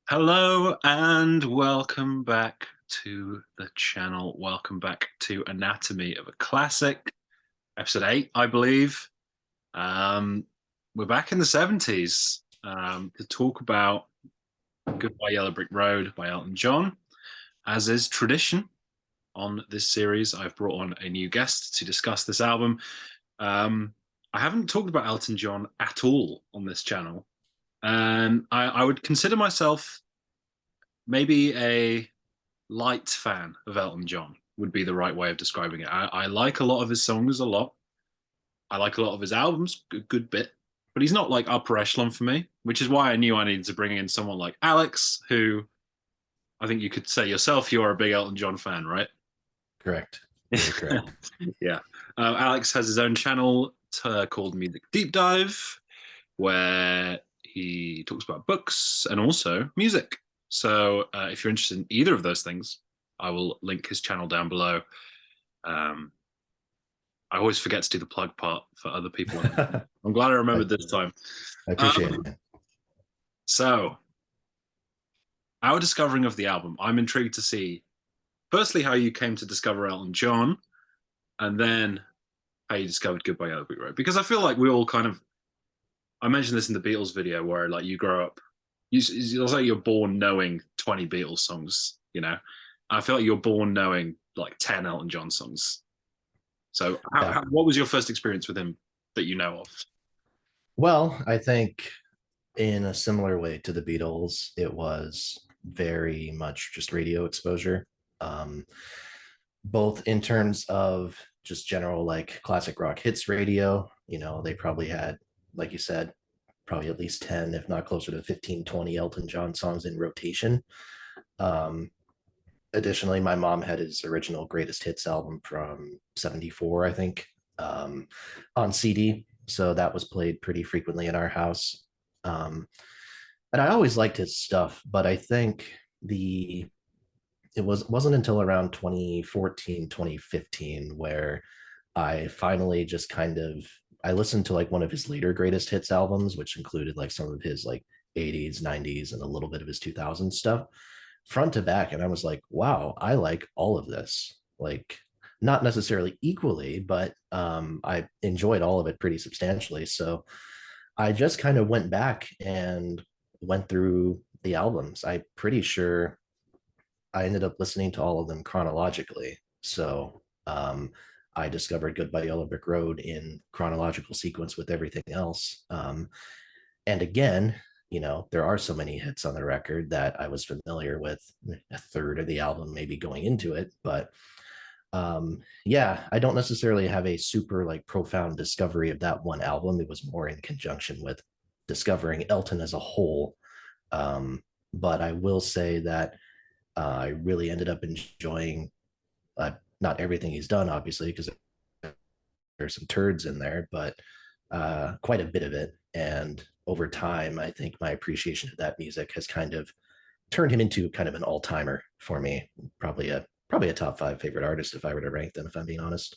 Hello and welcome back to the channel. Welcome back to Anatomy of a Classic, episode 8, I believe. Um, we're back in the 70s to talk about Goodbye Yellow Brick Road by Elton John. As is tradition on this series, I've brought on a new guest to discuss this album. I haven't talked about Elton John at all on this channel, and I would consider myself maybe a light fan of Elton John would be the right way of describing it. I like a lot of his songs a lot. I like a lot of his albums, a good bit, but he's not like upper echelon for me, which is why I knew I needed to bring in someone like Alex, who I think you could say yourself you're a big Elton John fan, right? Correct. Very correct. Yeah. Alex has his own channel called Music Deep Dive, where he talks about books and also music. So if you're interested in either of those things, I will link his channel down below. I always forget to do the plug part for other people. I'm glad I remembered this time. I appreciate it. So, our discovering of the album, I'm intrigued to see, firstly, how you came to discover Elton John, and then how you discovered Goodbye Yellow Brick Road. Because I feel like we all kind of, I mentioned this in the Beatles video where like you grow up, it's like you're born knowing 20 Beatles songs, you know? I feel like you're born knowing like 10 Elton John songs. So, Yeah. what was your first experience with him that you know of? Well, I think in a similar way to the Beatles, it was very much just radio exposure, um, both in terms of just general like classic rock hits radio. They probably had, like you said, probably at least 10, if not closer to 15, 20 Elton John songs in rotation. Um, Additionally, my mom had his original greatest hits album from 74, I think, on CD. So that was played pretty frequently in our house. And I always liked his stuff, but I think it wasn't until around 2014, 2015 where I finally just kind of I listened to like one of his later greatest hits albums, which included like some of his like 80s, 90s, and a little bit of his 2000s stuff front to back. And I was like, wow, I like all of this. Like, not necessarily equally, but I enjoyed all of it pretty substantially. So I just kind of went back and went through the albums. I'm pretty sure I ended up listening to all of them chronologically. So I discovered Goodbye Yellow Brick Road in chronological sequence with everything else. And again, there are so many hits on the record that I was familiar with a third of the album, maybe going into it. But yeah, I don't necessarily have a super like profound discovery of that one album. It was more in conjunction with discovering Elton as a whole. But I will say that I really ended up enjoying not everything he's done, obviously, because there's some turds in there, but quite a bit of it. And over time, I think my appreciation of that music has kind of turned him into kind of an all timer for me. Probably a top five favorite artist if I were to rank them, if I'm being honest.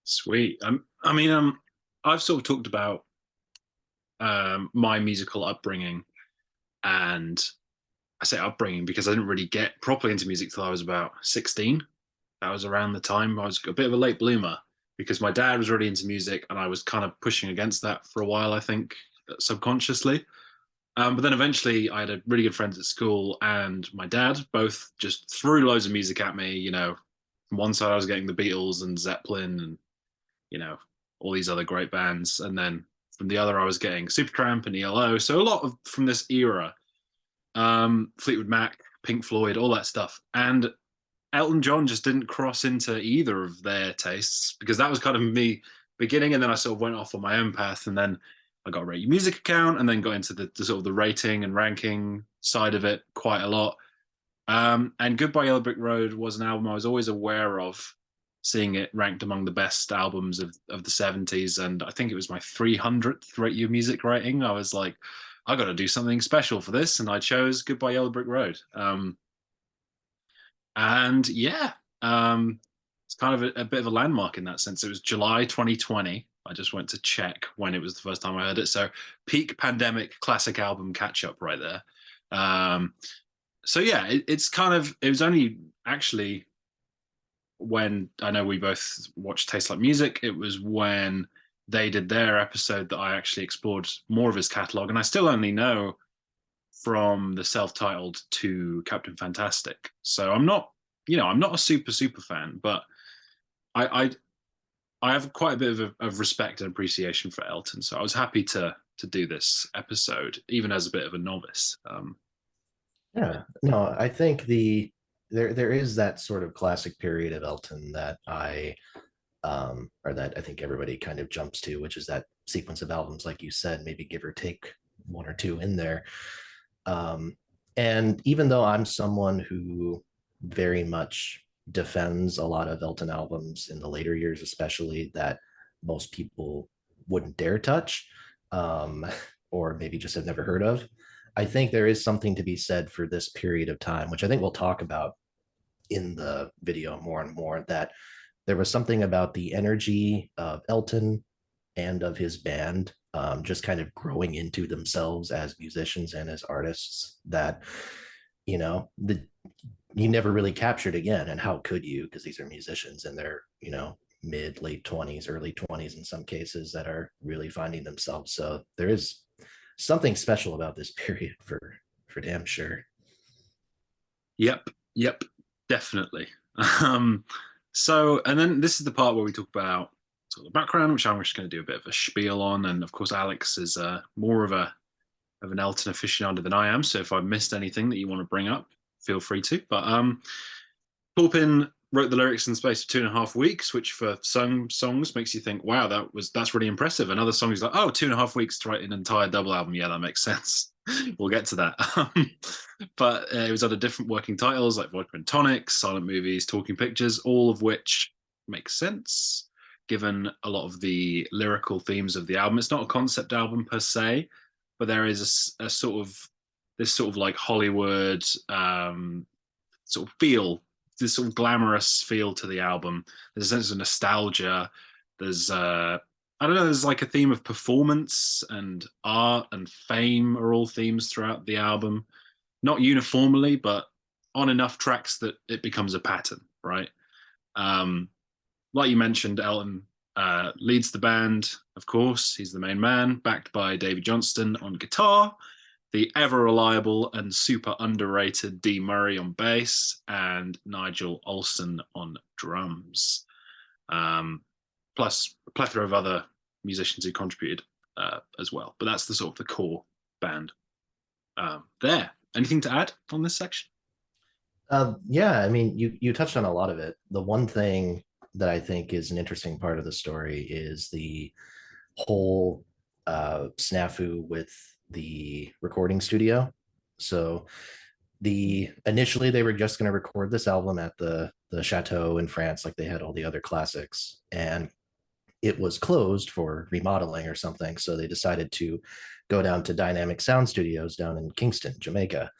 Sweet. I've sort of talked about my musical upbringing, and I say upbringing because I didn't really get properly into music till I was about 16. That was around the time I was a bit of a late bloomer because my dad was really into music and I was kind of pushing against that for a while, I think, subconsciously. But then eventually I had a really good friends at school and my dad both just threw loads of music at me. From one side I was getting the Beatles and Zeppelin and, you know, all these other great bands. And then from the other I was getting Supertramp and ELO. So a lot of from this era, Fleetwood Mac, Pink Floyd, all that stuff. And Elton John just didn't cross into either of their tastes because that was kind of me beginning. And then I sort of went off on my own path. And then I got a Rate Your Music account and then got into the sort of the rating and ranking side of it quite a lot. And Goodbye Yellow Brick Road was an album I was always aware of, seeing it ranked among the best albums of the 70s. And I think it was my 300th Rate Your Music rating. I was like, I got to do something special for this. And I chose Goodbye Yellow Brick Road. And yeah, it's kind of a bit of a landmark in that sense. It was July 2020. I just went to check when it was the first time I heard it. So peak pandemic classic album catch up right there. Um, so yeah, it's kind of, it was only actually when I know we both watched Taste Like Music, it was when they did their episode that I actually explored more of his catalog, and I still only know from the self-titled to Captain Fantastic. So I'm not, I'm not a super fan, but I I have quite a bit of respect and appreciation for Elton. So I was happy to do this episode, even as a bit of a novice. Yeah, no, I think there is that sort of classic period of Elton that or that I think everybody kind of jumps to, which is that sequence of albums, like you said, maybe give or take one or two in there. Um, and even though I'm someone who very much defends a lot of Elton albums in the later years, especially that most people wouldn't dare touch, um, or maybe just have never heard of, I think there is something to be said for this period of time, which I think we'll talk about in the video more and more, that there was something about the energy of Elton and of his band just kind of growing into themselves as musicians and as artists that, you never really captured again. And how could you? Because these are musicians and they're, mid, late 20s, early 20s in some cases that are really finding themselves. So there is something special about this period for damn sure. Yep, yep, definitely. Um, so, and then this is the part where we talk about sort of the background, which I'm just going to do a bit of a spiel on. And of course, Alex is more of an Elton aficionado than I am. So if I missed anything that you want to bring up, feel free to. But Taupin wrote the lyrics in the space of 2.5 weeks, which for some songs makes you think, wow, that's really impressive. And other songs like, oh, 2.5 weeks to write an entire double album. Yeah, that makes sense. We'll get to that. But it was under different working titles like Vodka and Tonic, Silent Movies, Talking Pictures, all of which makes sense given a lot of the lyrical themes of the album. It's not a concept album per se, but there is a sort of this sort of like Hollywood sort of feel, this sort of glamorous feel to the album. There's a sense of nostalgia. There's I don't know, there's like a theme of performance and art and fame are all themes throughout the album. Not uniformly, but on enough tracks that it becomes a pattern, right? Um, like you mentioned, Elton leads the band, of course. He's the main man, backed by David Johnston on guitar, the ever reliable and super underrated Dee Murray on bass, and Nigel Olsson on drums. Um, Plus a plethora of other musicians who contributed as well. But that's the sort of the core band there. Anything to add on this section? Yeah, I mean, you touched on a lot of it. The one thing that I think is an interesting part of the story is the whole snafu with the recording studio. So initially they were just going to record this album at the chateau in France, like they had all the other classics, and it was closed for remodeling or something. So they decided to go down to Dynamic Sound Studios down in Kingston, Jamaica.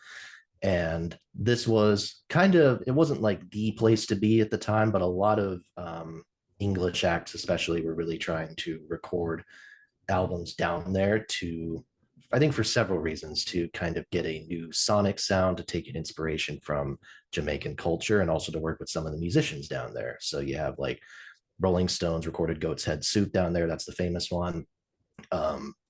And this was it wasn't like the place to be at the time, but a lot of English acts, especially, were really trying to record albums down there I think for several reasons, to kind of get a new sonic sound, to take an inspiration from Jamaican culture, and also to work with some of the musicians down there. So you have like Rolling Stones recorded Goat's Head Soup down there. That's the famous one.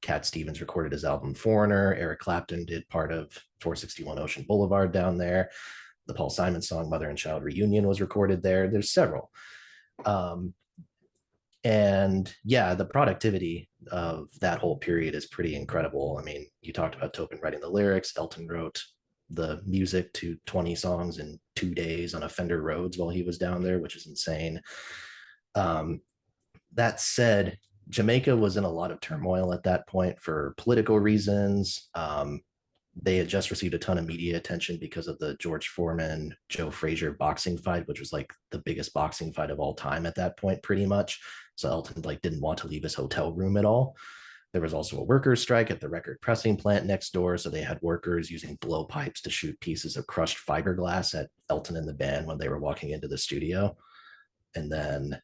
Cat Stevens recorded his album Foreigner. Eric Clapton did part of 461 Ocean Boulevard down there. The Paul Simon song Mother and Child Reunion was recorded there. There's several. And yeah, the productivity of that whole period is pretty incredible. I mean, you talked about Taupin writing the lyrics. Elton wrote the music to 20 songs in 2 days on a Fender Rhodes while he was down there, which is insane. That said, Jamaica was in a lot of turmoil at that point for political reasons. They had just received a ton of media attention because of the George Foreman, Joe Frazier boxing fight, which was like the biggest boxing fight of all time at that point, pretty much. So Elton didn't want to leave his hotel room at all. There was also a workers' strike at the record pressing plant next door. So they had workers using blowpipes to shoot pieces of crushed fiberglass at Elton and the band when they were walking into the studio. And then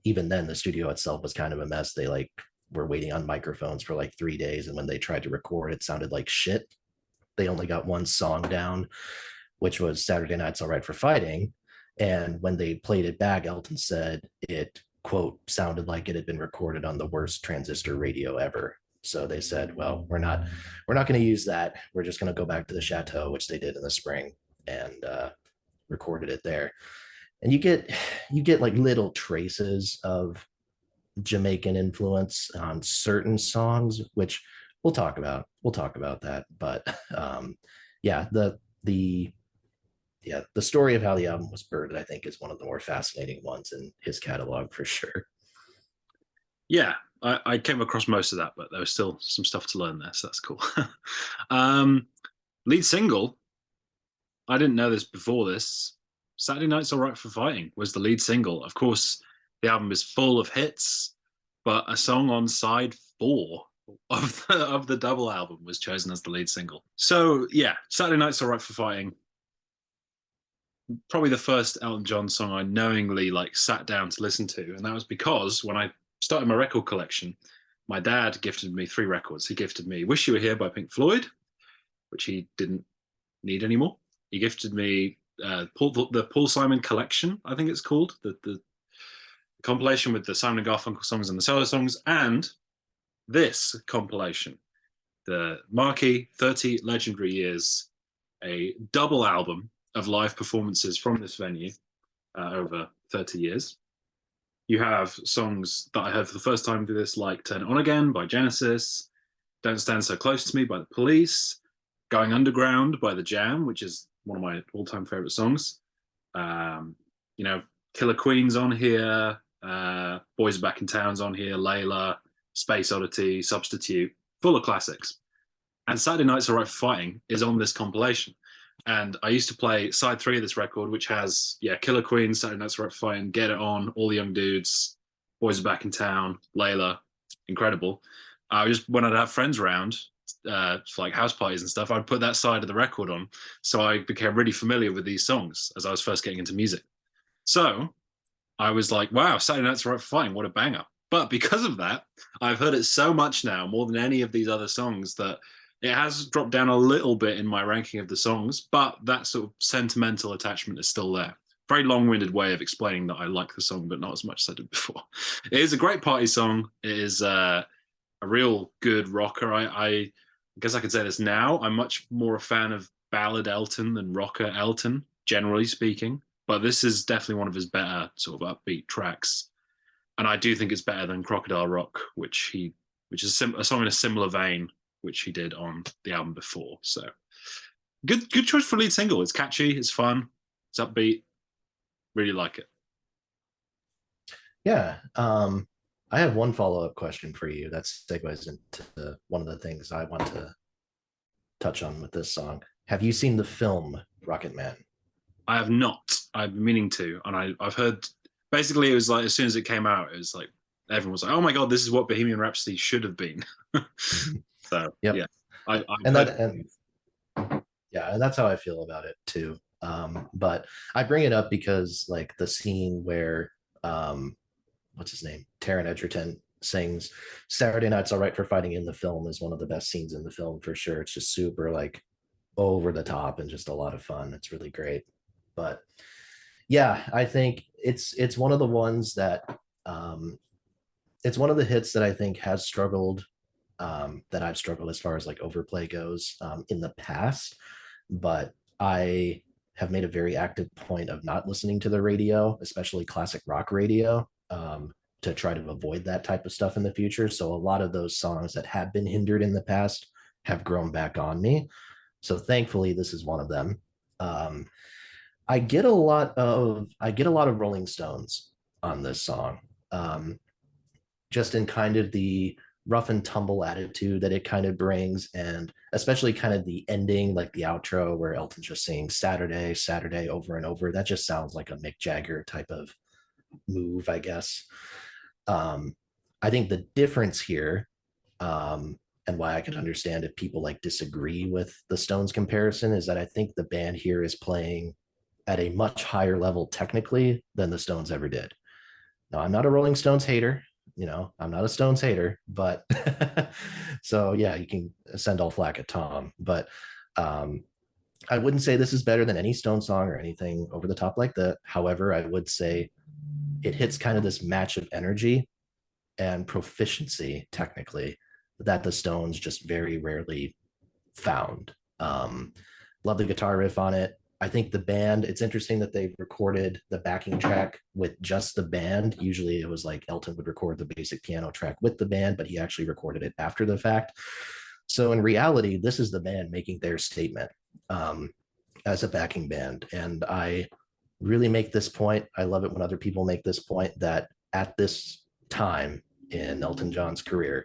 even then, the studio itself was kind of a mess. They were waiting on microphones for 3 days. And when they tried to record, it sounded like shit. they only got one song down, which was Saturday Night's All Right for Fighting. And when they played it back, Elton said it, quote, sounded like it had been recorded on the worst transistor radio ever. So they said, well, we're not going to use that. We're just going to go back to the chateau, which they did in the spring, and recorded it there. And you get like little traces of Jamaican influence on certain songs, which we'll talk about. We'll talk about that. But yeah, the story of how the album was birthed, I think, is one of the more fascinating ones in his catalog for sure. Yeah, I came across most of that, but there was still some stuff to learn there, so that's cool. um, lead single, I didn't know this before this. Saturday Night's All Right for Fighting was the lead single. Of course, the album is full of hits, but a song on side 4 of the double album was chosen as the lead single. So yeah, Saturday Night's All Right for Fighting, probably the first Elton John song I knowingly like sat down to listen to, and that was because when I started my record collection, my dad gifted me 3 records. He gifted me "Wish You Were Here" by Pink Floyd, which he didn't need anymore. He gifted me the Paul Simon Collection, I think it's called, the compilation with the Simon and Garfunkel songs and the solo songs, and this compilation, the Marquee 30 Legendary Years, a double album of live performances from this venue over 30 years. You have songs that I heard for the first time through this, like "Turn It On Again" by Genesis, "Don't Stand So Close to Me" by The Police, "Going Underground" by The Jam, which is one of my all-time favorite songs. You know, Killer Queen's on here, Boys Are Back in Town's on here, Layla, Space Oddity, Substitute, full of classics. And Saturday Night's All Right for Fighting is on this compilation. And I used to play side 3 of this record, which has, yeah, Killer Queen, Saturday Night's All Right for Fighting, Get It On, All the Young Dudes, Boys Are Back in Town, Layla, incredible. Just when I'd have friends around for like house parties and stuff, I'd put that side of the record on. So I became really familiar with these songs as I was first getting into music. So I was like, wow, Saturday Night's All Right for Fighting, what a banger. But because of that, I've heard it so much now, more than any of these other songs, that it has dropped down a little bit in my ranking of the songs, but that sort of sentimental attachment is still there. Very long-winded way of explaining that I like the song, but not as much as I did before. It is a great party song. It is a real good rocker. I guess I could say this now. I'm much more a fan of ballad Elton than rocker Elton, generally speaking. But this is definitely one of his better sort of upbeat tracks. And I do think it's better than Crocodile Rock, which is a song in a similar vein, which he did on the album before. So good choice for lead single. It's catchy, it's fun, it's upbeat. Really like it. Yeah. I have one follow-up question for you that segues into one of the things I want to touch on with this song. Have you seen the film Rocket Man? I have not. I've been meaning to, and I've heard. Basically, it was like as soon as it came out, it was like everyone was like, "Oh my god, this is what Bohemian Rhapsody should have been." So Yep. yeah, I've and heard. that and yeah, and that's how I feel about it too. But I bring it up because like the scene where what's his name, Taron Egerton sings "Saturday Night's All Right for Fighting" in the film is one of the best scenes in the film for sure. It's just super like over the top and just a lot of fun. It's really great. But yeah, I think it's one of the ones that it's one of the hits that I think has struggled, that I've struggled as far as like overplay goes in the past. But I have made a very active point of not listening to the radio, especially classic rock radio, to try to avoid that type of stuff in the future. So a lot of those songs that have been hindered in the past have grown back on me. So thankfully, this is one of them. I get a lot of Rolling Stones on this song, just in kind of the rough and tumble attitude that it kind of brings, and especially kind of the ending, like the outro where Elton's just saying "Saturday, Saturday" over and over. That just sounds like a Mick Jagger type of move, I guess. I think the difference here, and why I can understand if people like disagree with the Stones comparison, is that I think the band here is playing at a much higher level technically than the Stones ever did. Now, I'm not a Rolling Stones hater. I'm not a Stones hater, but so yeah, you can send all flack at Tom. But Um, I wouldn't say this is better than any Stone song or anything over the top like that. However, I would say it hits kind of this match of energy and proficiency, technically, that the Stones just very rarely found. Love the guitar riff on it. I think the band, it's interesting that they recorded the backing track with just the band. Usually it was like Elton would record the basic piano track with the band, but he actually recorded it after the fact. So in reality, this is the band making their statement um, as a backing band. And I really make this point. I love it when other people make this point that at this time in Elton John's career,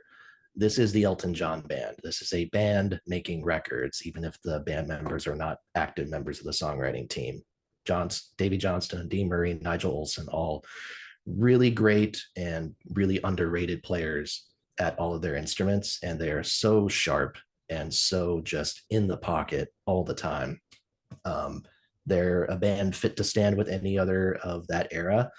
this is the Elton John band. This is a band making records, even if the band members are not active members of the songwriting team. Davy Johnston, Dean Murray, Nigel Olsson, all really great and really underrated players at all of their instruments. And they are so sharp and so just in the pocket all the time. Um, they're a band fit to stand with any other of that era.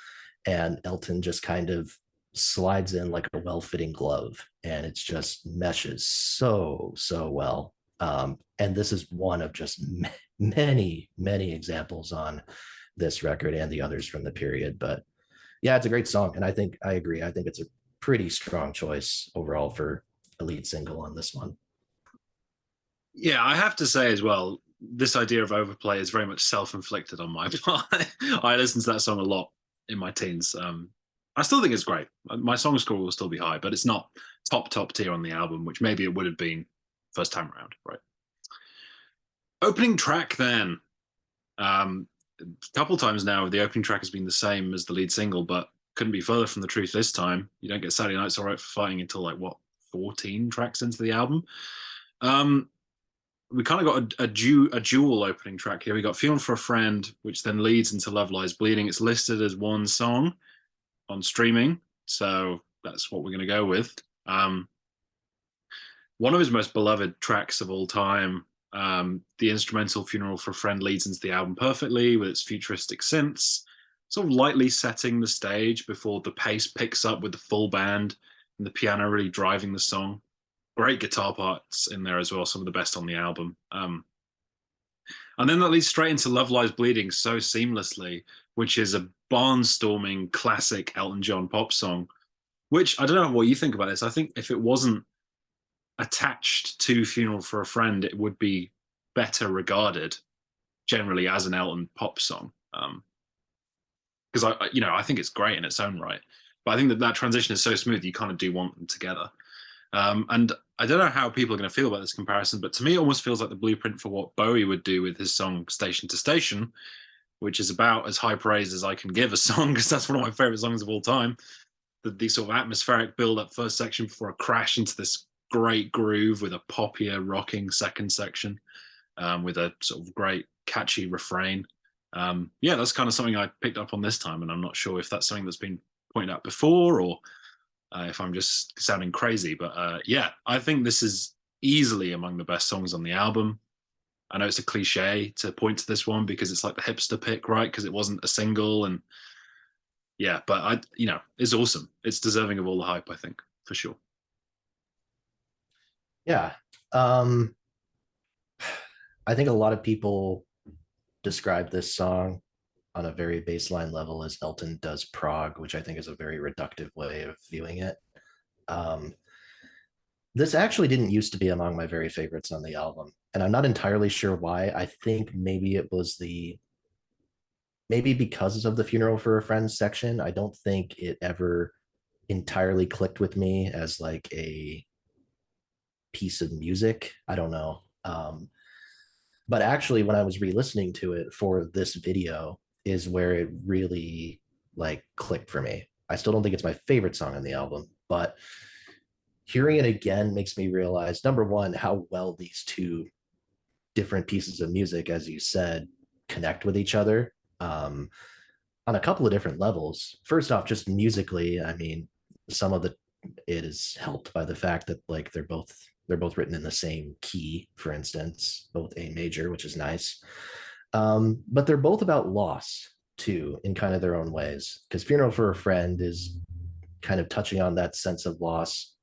And Elton just kind of slides in like a well-fitting glove, and it's just meshes so well. And this is one of just many examples on this record and the others from the period. But yeah, it's a great song, and I think I agree. I think it's a pretty strong choice overall for a lead single on this one. Yeah, I have to say as well, this idea of overplay is very much self-inflicted on my part. I listened to that song a lot in my teens. I still think it's great. My song score will still be high, but it's not top tier on the album, which maybe it would have been first time around, right? Opening track then. A couple times now, the opening track has been the same as the lead single, but couldn't be further from the truth this time. You don't get Saturday Night's All Right for Fighting until like what 14 tracks into the album. We kind of got a dual opening track here. We got Feeling for a Friend, which then leads into Love Lies Bleeding. It's listed as one song on streaming, so that's what we're going to go with. One of his most beloved tracks of all time. The instrumental Funeral for a Friend leads into the album perfectly with its futuristic synths, sort of lightly setting the stage before the pace picks up with the full band and the piano really driving the song. Great guitar parts in there as well, some of the best on the album. And then that leads straight into Love Lies Bleeding so seamlessly, which is a barnstorming classic Elton John pop song, which I don't know what you think about this. I think if it wasn't attached to Funeral for a Friend, it would be better regarded generally as an Elton pop song. Because I think it's great in its own right. But I think that transition is so smooth, you kind of do want them together. And I don't know how people are going to feel about this comparison, but to me, it almost feels like the blueprint for what Bowie would do with his song Station to Station, which is about as high praise as I can give a song, because that's one of my favorite songs of all time. The sort of atmospheric build up first section before a crash into this great groove with a poppier rocking second section with a sort of great catchy refrain. Yeah, that's kind of something I picked up on this time, and I'm not sure if that's something that's been pointed out before or if I'm just sounding crazy. But yeah, I think this is easily among the best songs on the album. I know it's a cliche to point to this one because it's like the hipster pick, right? Because it wasn't a single, and yeah, but it's awesome. It's deserving of all the hype, I think, for sure. Yeah. I think a lot of people describe this song on a very baseline level as Elton does prog, which I think is a very reductive way of viewing it. Um, this actually didn't used to be among my very favorites on the album, and I'm not entirely sure why. I think maybe it was maybe because of the Funeral for a Friend section. I don't think it ever entirely clicked with me as like a piece of music. I don't know. But actually, when I was re-listening to it for this video, is where it really like clicked for me. I still don't think it's my favorite song on the album, but hearing it again makes me realize, number one, how well these two different pieces of music, as you said, connect with each other on a couple of different levels. First off, just musically, I mean, some of it is helped by the fact that like they're both written in the same key, for instance, both A major, which is nice. But they're both about loss too, in kind of their own ways. Because Funeral for a Friend is kind of touching on that sense of loss,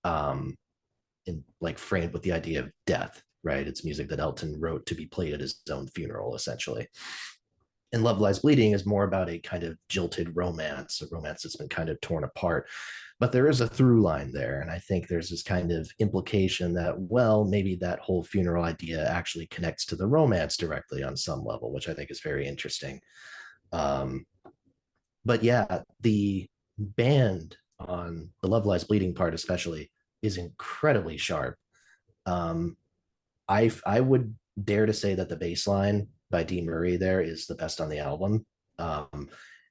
in like framed with the idea of death. right? It's music that Elton wrote to be played at his own funeral, essentially. And Love Lies Bleeding is more about a kind of jilted romance, a romance that's been kind of torn apart. But there is a through line there. And I think there's this kind of implication that, well, maybe that whole funeral idea actually connects to the romance directly on some level, which I think is very interesting. Um, but yeah, the band on the Love Lies Bleeding part, especially, is incredibly sharp. Um, I would dare to say that the bass line by D. Murray there is the best on the album,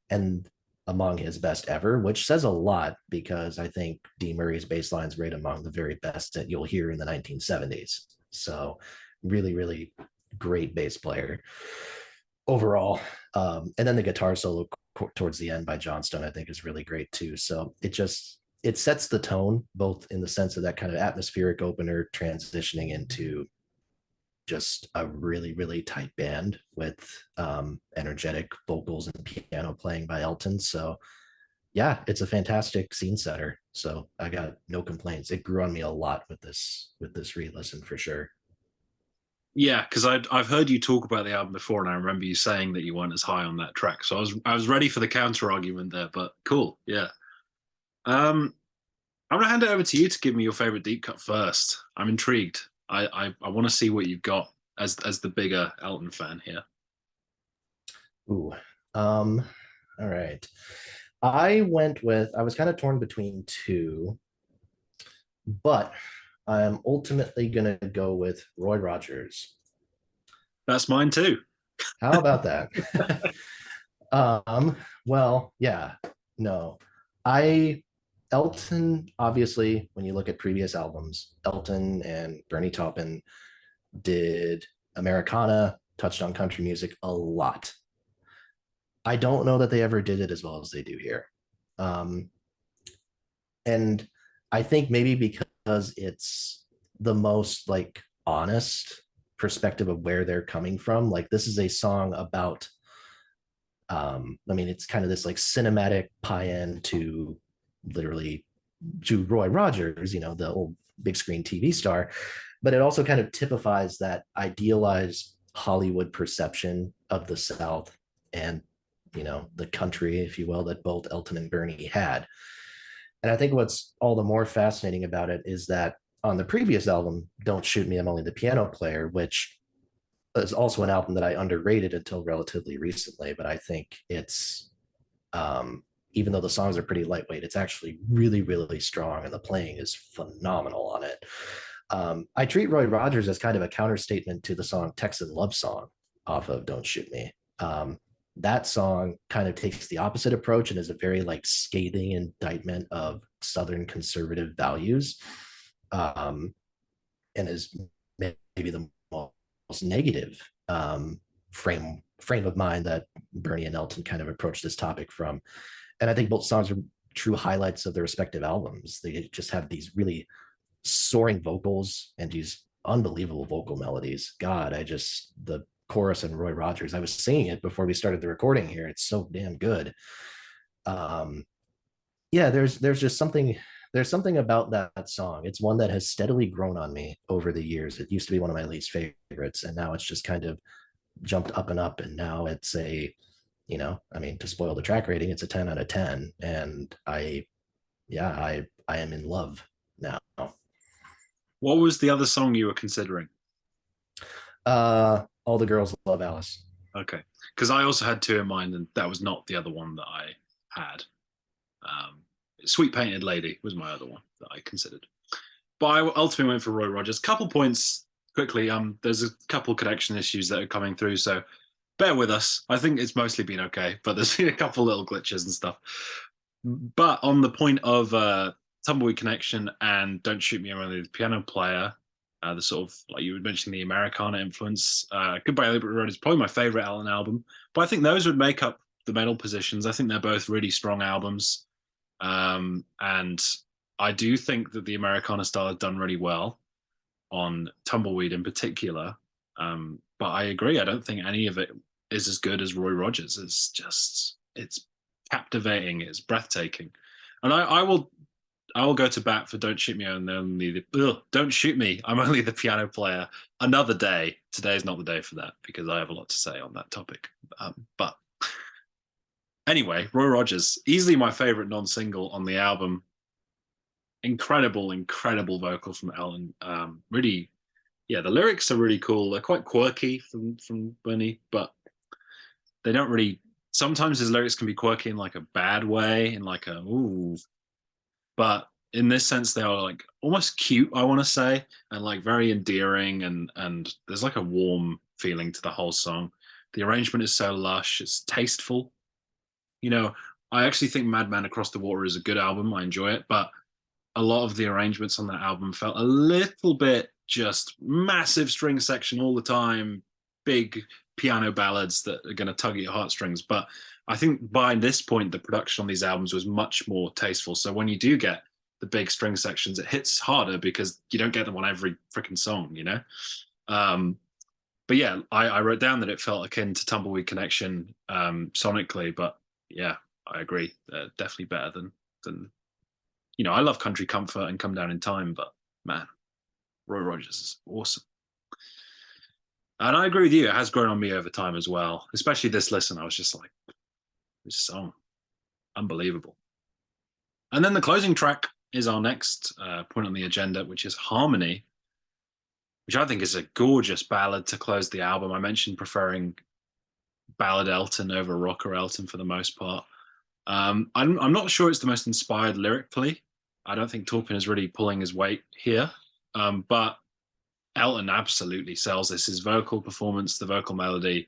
and among his best ever, which says a lot because I think D. Murray's bass lines rate among the very best that you'll hear in the 1970s. So, really, really great bass player overall. And then the guitar solo towards the end by Johnstone, I think, is really great too. So it sets the tone both in the sense of that kind of atmospheric opener transitioning into just a really, really tight band with energetic vocals and piano playing by Elton. So yeah, it's a fantastic scene setter. So I got no complaints. It grew on me a lot with this re-listen for sure. Yeah, because I've heard you talk about the album before, and I remember you saying that you weren't as high on that track. So I was ready for the counter argument there, but cool, yeah. I'm gonna hand it over to you to give me your favorite deep cut first. I'm intrigued. I want to see what you've got as the bigger Elton fan here. Ooh. All right. I was kind of torn between two, but I'm ultimately gonna go with Roy Rogers. That's mine too. How about that? um, well, yeah, no. I Elton, obviously, when you look at previous albums, Elton and Bernie Taupin did Americana, touched on country music a lot. I don't know that they ever did it as well as they do here. Um, and I think maybe because it's the most like honest perspective of where they're coming from. Like this is a song about I mean, it's kind of this like cinematic pie-in to literally to Roy Rogers, you know, the old big screen TV star, but it also kind of typifies that idealized Hollywood perception of the South and, you know, the country, if you will, that both Elton and Bernie had. And I think what's all the more fascinating about it is that on the previous album, Don't Shoot Me, I'm Only the Piano Player, which is also an album that I underrated until relatively recently, but I think it's even though the songs are pretty lightweight, it's actually really, really strong, and the playing is phenomenal on it. I treat Roy Rogers as kind of a counter statement to the song Texan Love Song off of Don't Shoot Me. That song kind of takes the opposite approach and is a very like scathing indictment of Southern conservative values, and is maybe the most negative frame of mind that Bernie and Elton kind of approach this topic from. And I think both songs are true highlights of their respective albums. They just have these really soaring vocals and these unbelievable vocal melodies. God, the chorus and Roy Rogers, I was singing it before we started the recording here. It's so damn good. Um, yeah, there's just something about that song. It's one that has steadily grown on me over the years. It used to be one of my least favorites, and now it's just kind of jumped up and up. And now it's I mean, to spoil the track rating, it's a 10 out of 10. And I am in love now. What was the other song you were considering? All the Girls Love Alice. Okay, because I also had two in mind, and that was not the other one that I had. Sweet Painted Lady was my other one that I considered, but I ultimately went for Roy Rogers. Couple points quickly. There's a couple connection issues that are coming through, so bear with us. I think it's mostly been okay, but there's been a couple little glitches and stuff. But on the point of Tumbleweed Connection and Don't Shoot Me, I'm Only the Piano Player, the sort of, like you were mentioning, the Americana influence. Goodbye Liberty Road is probably my favorite Allen album, but I think those would make up the middle positions. I think they're both really strong albums. And I do think that the Americana style has done really well on Tumbleweed in particular. But I agree. I don't think any of it is as good as Roy Rogers. It's captivating. It's breathtaking. And I will go to bat for "Don't Shoot Me." And only don't shoot me. I'm only the piano player. Another day. Today is not the day for that because I have a lot to say on that topic. But anyway, Roy Rogers, easily my favorite non-single on the album. Incredible, incredible vocal from Ellen. Really, yeah, the lyrics are really cool. They're quite quirky from Bernie, but they don't really. Sometimes his lyrics can be quirky in like a bad way, in like a ooh, but in this sense, they are like almost cute. I want to say, and like very endearing, and there's like a warm feeling to the whole song. The arrangement is so lush. It's tasteful. You know, I actually think Madman Across the Water is a good album. I enjoy it, but a lot of the arrangements on that album felt a little bit just massive string section all the time, big piano ballads that are going to tug at your heartstrings. But I think by this point, the production on these albums was much more tasteful. So when you do get the big string sections, it hits harder because you don't get them on every freaking song, you know? Um, but yeah, I wrote down that it felt akin to Tumbleweed Connection sonically, but yeah, I agree. Definitely better than I love Country Comfort and Come Down in Time, but man, Roy Rogers is awesome. And I agree with you, it has grown on me over time as well. Especially this listen, I was just like, this song, unbelievable. And then the closing track is our next point on the agenda, which is Harmony, which I think is a gorgeous ballad to close the album. I mentioned preferring ballad Elton over rocker Elton for the most part. I'm not sure it's the most inspired lyrically. I don't think Taupin is really pulling his weight here, but Elton absolutely sells this. His vocal performance, the vocal melody,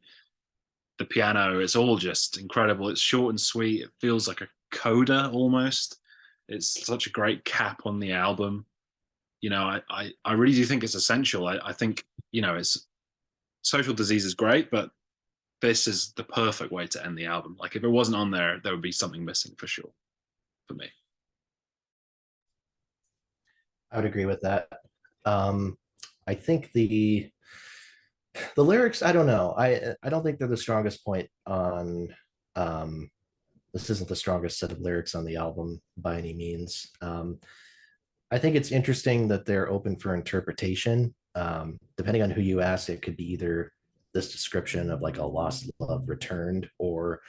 the piano, it's all just incredible. It's short and sweet. It feels like a coda almost. It's such a great cap on the album. I really do think it's essential. I think, it's Social Disease is great, but this is the perfect way to end the album. Like if it wasn't on there, there would be something missing for sure for me. I would agree with that. Um, I think the lyrics, I don't know. I don't think they're the strongest point on this isn't the strongest set of lyrics on the album by any means. I think it's interesting that they're open for interpretation. Depending on who you ask, it could be either this description of like a lost love returned, or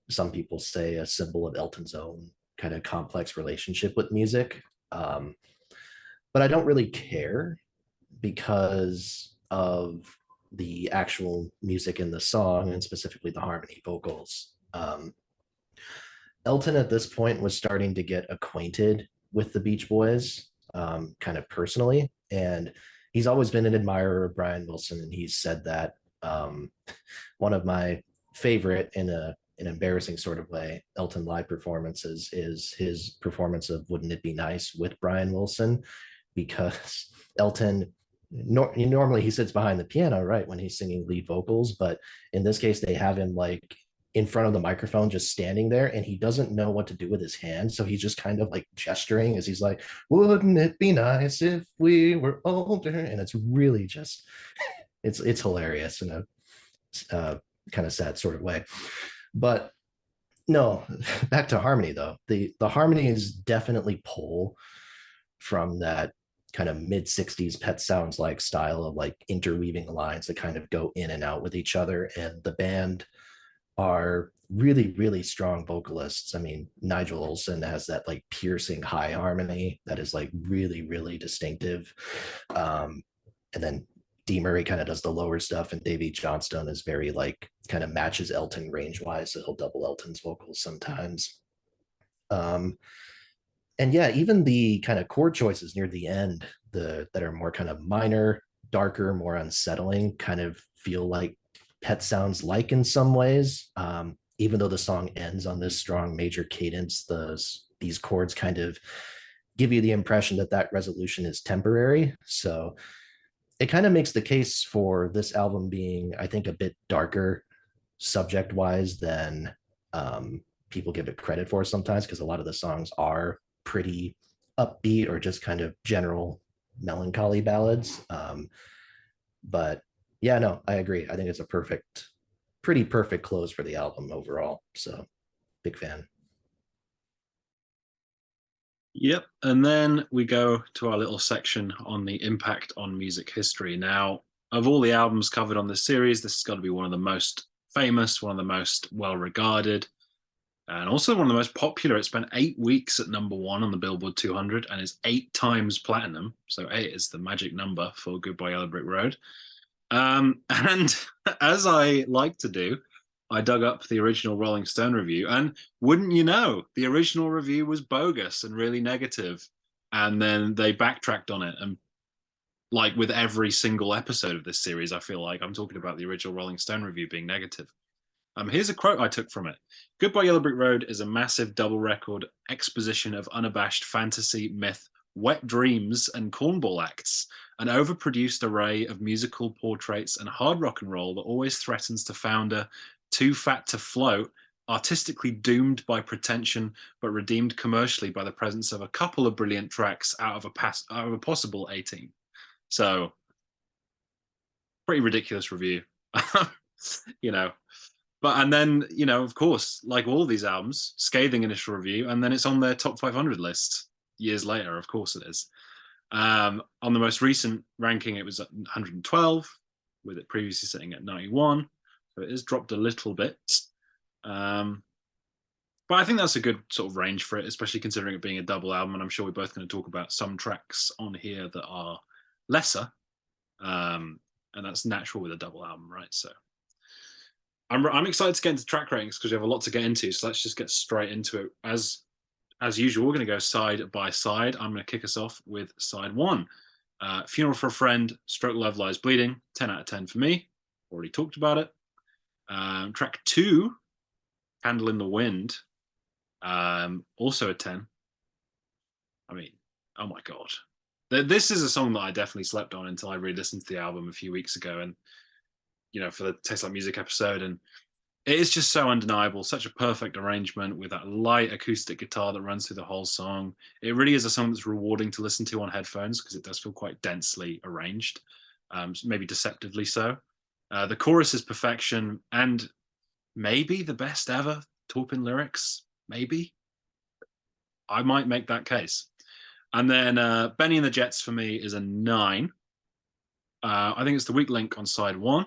some people say a symbol of Elton's own kind of complex relationship with music. Um, but I don't really care because of the actual music in the song and specifically the harmony vocals. Elton at this point was starting to get acquainted with the Beach Boys kind of personally. And he's always been an admirer of Brian Wilson. And he's said that one of my favorite in an embarrassing sort of way Elton live performances is his performance of Wouldn't It Be Nice with Brian Wilson, because Elton normally he sits behind the piano, right, when he's singing lead vocals, but in this case they have him like in front of the microphone just standing there, and he doesn't know what to do with his hands, so he's just kind of like gesturing as he's like, wouldn't it be nice if we were older, and it's really just it's hilarious in a kind of sad sort of way. But no, back to harmony though. The harmonies definitely pull from that kind of mid 60s Pet Sounds like style of like interweaving lines that kind of go in and out with each other. And the band are really, really strong vocalists. I mean, Nigel Olsson has that like piercing high harmony that is like really, really distinctive. And then D. Murray kind of does the lower stuff, and Davey Johnstone is very like kind of matches Elton range wise. So he'll double Elton's vocals sometimes. Um, and yeah, even the kind of chord choices near the end, the that are more kind of minor, darker, more unsettling, kind of feel like Pet Sounds like in some ways. Even though the song ends on this strong major cadence, these chords kind of give you the impression that that resolution is temporary. So it kind of makes the case for this album being, I think, a bit darker subject wise than people give it credit for sometimes, because a lot of the songs are pretty upbeat or just kind of general melancholy ballads. But yeah, no, I agree. I think it's a pretty perfect close for the album overall. So big fan. Yep. And then we go to our little section on the impact on music history. Now, of all the albums covered on this series, this has got to be one of the most famous, one of the most well regarded, and also one of the most popular. It spent 8 weeks at number one on the Billboard 200 and is 8 times platinum. So eight is the magic number for Goodbye Yellow Brick Road. And as I like to do, I dug up the original Rolling Stone review, and wouldn't you know, the original review was bogus and really negative. And then they backtracked on it. And like with every single episode of this series, I feel like I'm talking about the original Rolling Stone review being negative. Here's a quote I took from it. Goodbye Yellow Brick Road is a massive double record exposition of unabashed fantasy, myth, wet dreams, and cornball acts, an overproduced array of musical portraits and hard rock and roll that always threatens to founder, too fat to float, artistically doomed by pretension, but redeemed commercially by the presence of a couple of brilliant tracks out of a possible 18. So, pretty ridiculous review. you know, and then, of course, like all these albums, scathing initial review, and then it's on their top 500 list years later. Of course it is. On the most recent ranking, it was at 112, with it previously sitting at 91. So it has dropped a little bit. Um, but I think that's a good sort of range for it, especially considering it being a double album. And I'm sure we're both going to talk about some tracks on here that are lesser. And that's natural with a double album, right? So I'm excited to get into track ratings because we have a lot to get into. So let's just get straight into it. As usual, we're going to go side by side. I'm going to kick us off with side one. Funeral for a Friend, Stroke Love Lies Bleeding, 10 out of 10 for me. Already talked about it. Track two, Candle in the Wind, also a 10. I mean, oh my God. This is a song that I definitely slept on until I re-listened to the album a few weeks ago. And, for the Taste Like Music episode. And it is just so undeniable, such a perfect arrangement with that light acoustic guitar that runs through the whole song. It really is a song that's rewarding to listen to on headphones because it does feel quite densely arranged, maybe deceptively so. The chorus is perfection and maybe the best ever Taupin lyrics. Maybe. I might make that case. And then Benny and the Jets for me is a 9. I think it's the weak link on side one,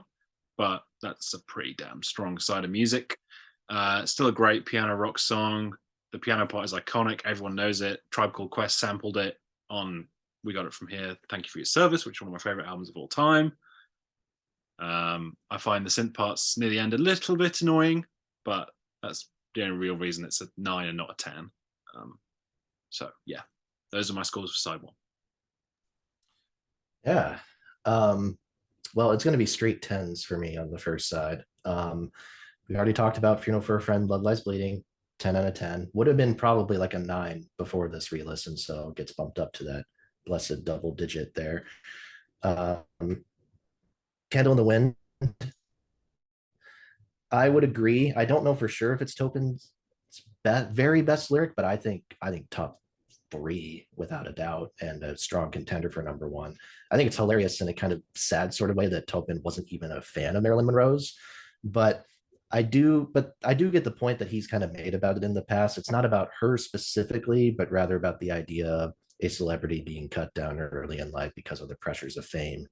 but that's a pretty damn strong side of music. Still a great piano rock song. The piano part is iconic. Everyone knows it. Tribe Called Quest sampled it on We Got It From Here, Thank You For Your Service, which is one of my favorite albums of all time. I find the synth parts near the end a little bit annoying, but that's the only real reason it's a 9 and not a 10. So, yeah, those are my scores for side one. Yeah. Well, it's going to be straight 10s for me on the first side. We already talked about Funeral for a Friend, Love Lies Bleeding, 10 out of 10. Would have been probably like a 9 before this re-listen, so it gets bumped up to that blessed double digit there. Candle in the Wind, I would agree. I don't know for sure if it's Topin's very best lyric, but I think top 3 without a doubt, and a strong contender for number 1. I think it's hilarious in a kind of sad sort of way that Topin wasn't even a fan of Marilyn Monroe's, but I do get the point that he's kind of made about it in the past. It's not about her specifically, but rather about the idea of a celebrity being cut down early in life because of the pressures of fame.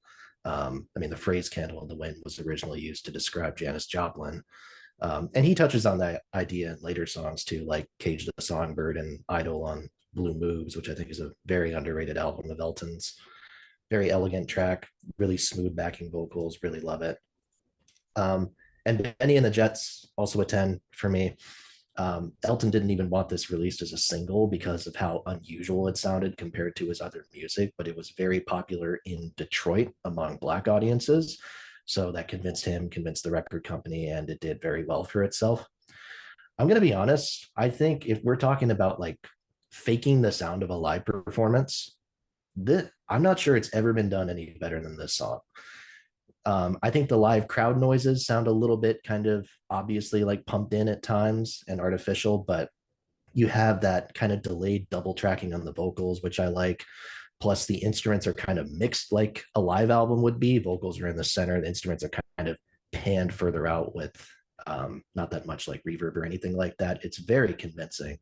I mean, the phrase "candle in the wind" was originally used to describe Janis Joplin. And he touches on that idea in later songs too, like Cage the Songbird and Idol on Blue Moves, which I think is a very underrated album of Elton's. Very elegant track, really smooth backing vocals, really love it. And Benny and the Jets, also a 10 for me. Elton didn't even want this released as a single because of how unusual it sounded compared to his other music, but it was very popular in Detroit among Black audiences. So that convinced him, convinced the record company, and it did very well for itself. I'm going to be honest. I think if we're talking about like faking the sound of a live performance, I'm not sure it's ever been done any better than this song. I think the live crowd noises sound a little bit kind of obviously like pumped in at times and artificial, but you have that kind of delayed double tracking on the vocals, which I like. Plus, the instruments are kind of mixed like a live album would be. Vocals are in the center, the instruments are kind of panned further out with not that much like reverb or anything like that. It's very convincing.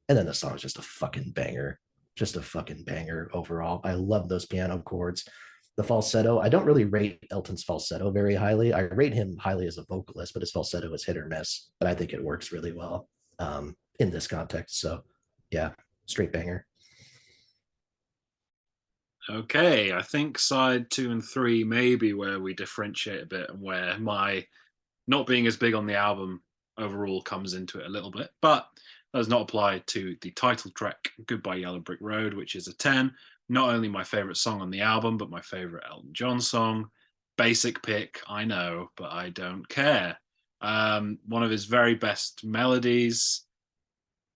And then the song is just a fucking banger. just a fucking banger overall. I love those piano chords. The falsetto, I don't really rate Elton's falsetto very highly. I rate him highly as a vocalist, but his falsetto is hit or miss. But I think it works really well in this context. So, yeah, straight banger. Okay, I think side two and three may be where we differentiate a bit and where my not being as big on the album overall comes into it a little bit. But that does not apply to the title track, Goodbye Yellow Brick Road, which is a 10. Not only my favorite song on the album, but my favorite Elton John song. Basic pick, I know, but I don't care. One of his very best melodies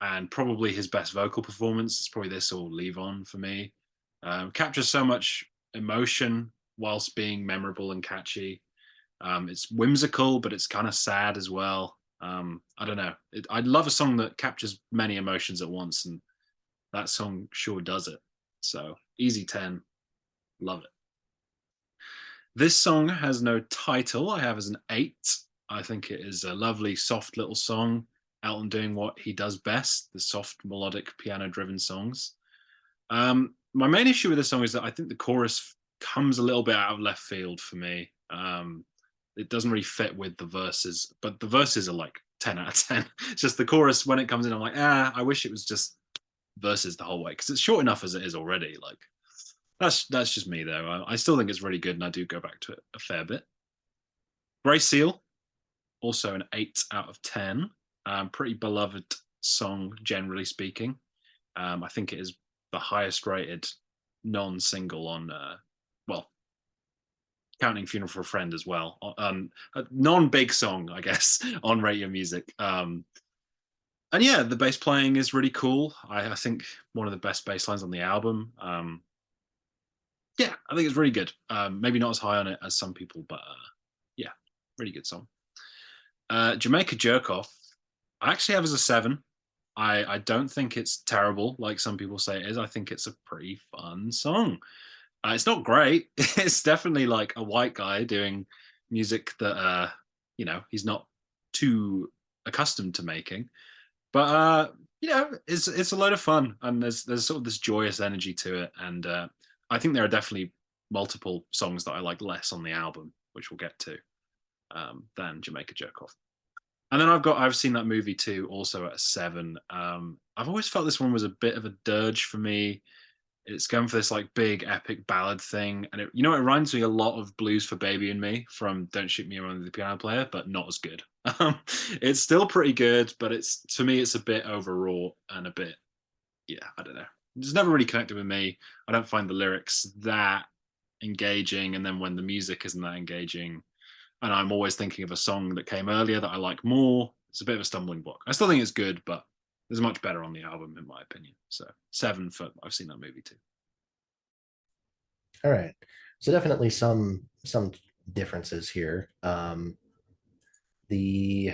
and probably his best vocal performance is probably this or Leave On for me. Captures so much emotion whilst being memorable and catchy. It's whimsical, but it's kind of sad as well. I don't know. I'd love a song that captures many emotions at once, and that song sure does it. So easy 10, love it. This song has no title. I have as an 8. I think it is a lovely, soft little song. Elton doing what he does best, the soft, melodic, piano-driven songs. My main issue with this song is that I think the chorus comes a little bit out of left field for me. It doesn't really fit with the verses, but the verses are like 10 out of 10. It's just the chorus, when it comes in, I'm like, I wish it was just verses the whole way, because it's short enough as it is already. Like, that's just me though. I still think it's really good, and I do go back to it a fair bit. Grey Seal, also an 8 out of 10. Pretty beloved song, generally speaking. I think it is the highest rated non-single on, well, counting Funeral for a Friend as well. A non-big song, I guess, on Radio Music. And yeah, the bass playing is really cool. I think one of the best bass lines on the album. Yeah, I think it's really good. Maybe not as high on it as some people, but yeah, really good song. Jamaica Jerk Off, I actually have as a 7. I don't think it's terrible like some people say it is. I think it's a pretty fun song. It's not great. It's definitely like a white guy doing music that he's not too accustomed to making. But it's a load of fun, and there's sort of this joyous energy to it, and I think there are definitely multiple songs that I like less on the album, which we'll get to, than Jamaica Jerk Off. And then I've seen that movie too, also at a 7. I've always felt this one was a bit of a dirge for me. It's going for this like big epic ballad thing, and it reminds me a lot of Blues for Baby and Me from Don't Shoot Me Around the Piano Player, but not as good. It's still pretty good, but it's, to me, it's a bit overwrought and a bit, yeah, I don't know. It's never really connected with me. I don't find the lyrics that engaging, and then when the music isn't that engaging, and I'm always thinking of a song that came earlier that I like more, it's a bit of a stumbling block. I still think it's good, but there's much better on the album, in my opinion. So 7 for I've seen that movie too. All right. So definitely some differences here. The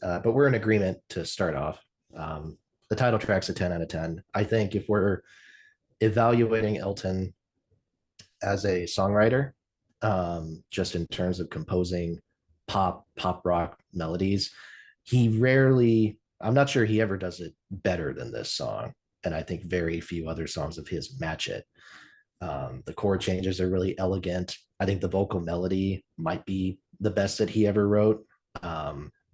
But we're in agreement to start off. The title track's a 10 out of 10. I think if we're evaluating Elton as a songwriter, just in terms of composing pop rock melodies, I'm not sure he ever does it better than this song. And I think very few other songs of his match it. The chord changes are really elegant. I think the vocal melody might be the best that he ever wrote.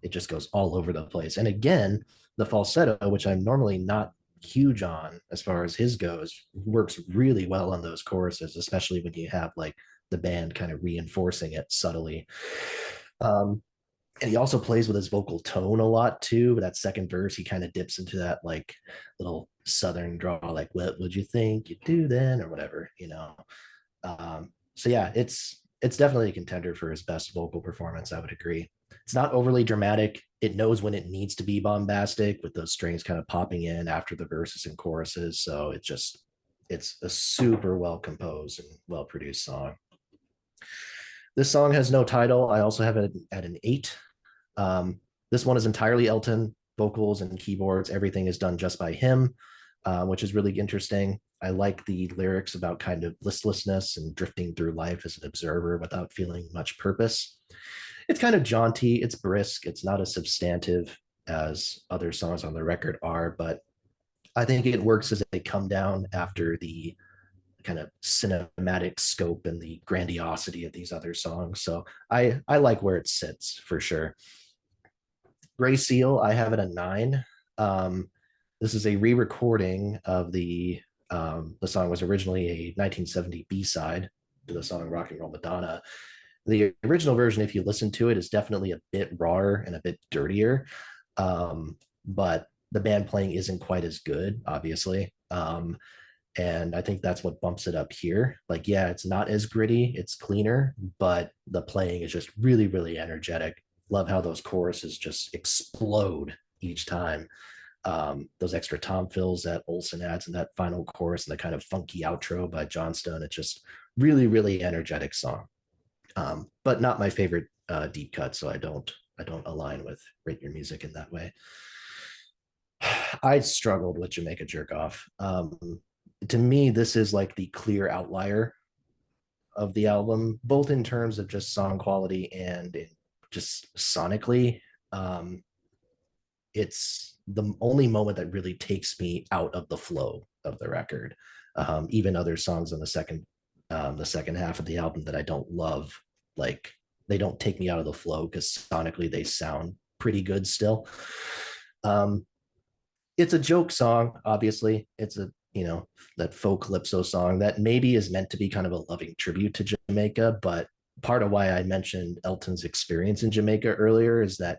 It just goes all over the place. And again, the falsetto, which I'm normally not huge on as far as his goes, works really well on those choruses, especially when you have like the band kind of reinforcing it subtly. And he also plays with his vocal tone a lot too. But that second verse, he kind of dips into that like little southern drawl, like "What would you think you do then?" or whatever, you know. So yeah, it's definitely a contender for his best vocal performance. I would agree. It's not overly dramatic. It knows when it needs to be bombastic, with those strings kind of popping in after the verses and choruses. So it's a super well composed and well produced song. This song has no title. I also have it at an 8. This one is entirely Elton, vocals and keyboards. Everything is done just by him, which is really interesting. I like the lyrics about kind of listlessness and drifting through life as an observer without feeling much purpose. It's kind of jaunty. It's brisk. It's not as substantive as other songs on the record are, but I think it works as a come down after the kind of cinematic scope and the grandiosity of these other songs. So I like where it sits for sure. Gray Seal, I have it a 9. Um, this is a re-recording of the song was originally a 1970 B-side to the song Rock and Roll Madonna. The original version, if you listen to it, is definitely a bit rawer and a bit dirtier. But the band playing isn't quite as good, obviously. And I think that's what bumps it up here. Like, yeah, it's not as gritty, it's cleaner, but the playing is just really, really energetic. Love how those choruses just explode each time. Those extra tom fills that Olsen adds in that final chorus and the kind of funky outro by Johnstone. It's just really, really energetic song. But not my favorite deep cut, so I don't align with Rate Your Music in that way. I struggled with Jamaica Jerk Off. To me, this is like the clear outlier of the album, both in terms of just song quality and just sonically. Um, it's the only moment that really takes me out of the flow of the record. Even other songs on the second half of the album that I don't love, like they don't take me out of the flow because sonically they sound pretty good still. Um, it's a joke song, obviously. It's a that folk calypso song that maybe is meant to be kind of a loving tribute to Jamaica, but part of why I mentioned Elton's experience in Jamaica earlier is that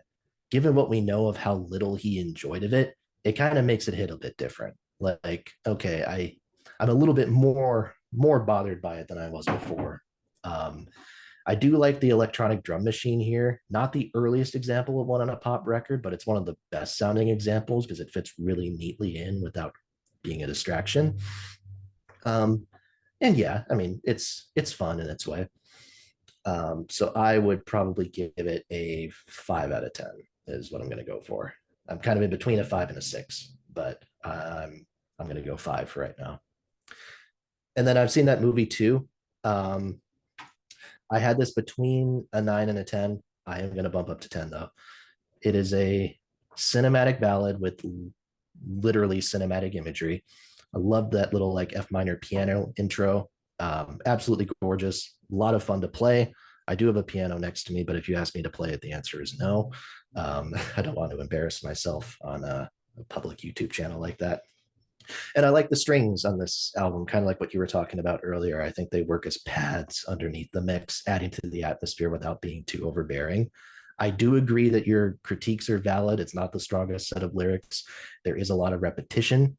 given what we know of how little he enjoyed of it, it kind of makes it hit a bit different. Like, okay, I'm a little bit more bothered by it than I was before. Um, I do like the electronic drum machine here. Not the earliest example of one on a pop record, but it's one of the best sounding examples because it fits really neatly in without being a distraction. Um, and yeah, I mean, it's fun in its way. So I would probably give it a 5 out of 10 is what I'm going to go for. I'm kind of in between a 5 and a 6, but I'm going to go 5 for right now. And then I've seen that movie too. Um, I had this between a 9 and a 10. I am going to bump up to 10 though. It is a cinematic ballad with literally cinematic imagery. I love that little like F minor piano intro. Absolutely gorgeous. A lot of fun to play. I do have a piano next to me, but if you ask me to play it, the answer is no. I don't want to embarrass myself on a public YouTube channel like that. And I like the strings on this album, kind of like what you were talking about earlier. I think they work as pads underneath the mix, adding to the atmosphere without being too overbearing. I do agree that your critiques are valid. It's not the strongest set of lyrics. There is a lot of repetition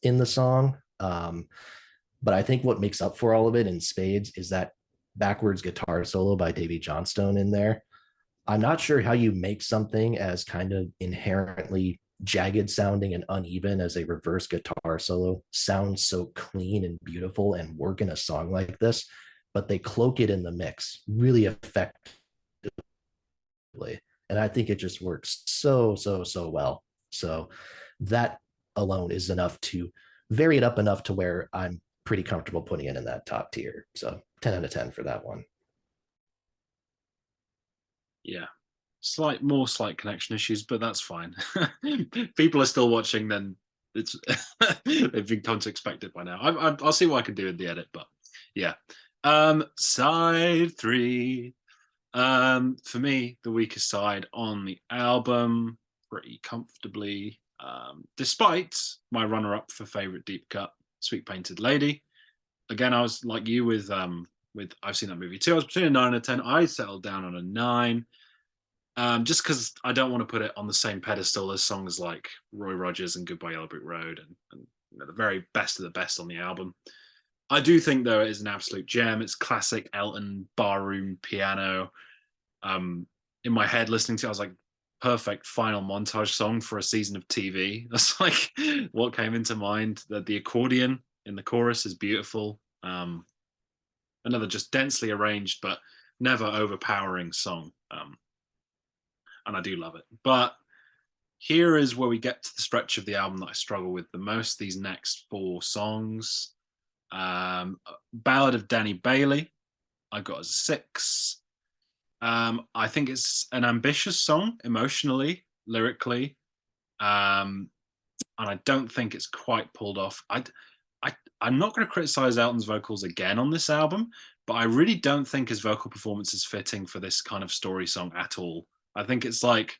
in the song. But I think what makes up for all of it in spades is that backwards guitar solo by Davy Johnstone in there. I'm not sure how you make something as kind of inherently jagged sounding and uneven as a reverse guitar solo sound so clean and beautiful and work in a song like this, but they cloak it in the mix really effectively. And I think it just works so well. So that alone is enough to vary it up enough to where I'm pretty comfortable putting it in that top tier. So 10 out of 10 for that one. Yeah, slight connection issues, but that's fine. People are still watching, then it's they've been come to expect it by now. I'll see what I can do in the edit, but yeah. Side three. For me, the weakest side on the album, pretty comfortably. Despite my runner-up for favorite deep cut, Sweet Painted Lady. Again, I was like you with I've seen that movie too. I was between a 9 and a 10. I settled down on a 9. Just because I don't want to put it on the same pedestal as songs like Roy Rogers and Goodbye Yellow Brick Road and the very best of the best on the album. I do think though it is an absolute gem. It's classic Elton barroom piano. In my head, listening to it, I was like, perfect final montage song for a season of TV. That's like what came into mind. The accordion in the chorus is beautiful. Another just densely arranged but never overpowering song. And I do love it. But here is where we get to the stretch of the album that I struggle with the most. These next 4 songs. Ballad of Danny Bailey, I got as a 6. I think it's an ambitious song emotionally, lyrically. and I don't think it's quite pulled off. I I'm not going to criticize Elton's vocals again on this album, but I really don't think his vocal performance is fitting for this kind of story song at all. I think it's like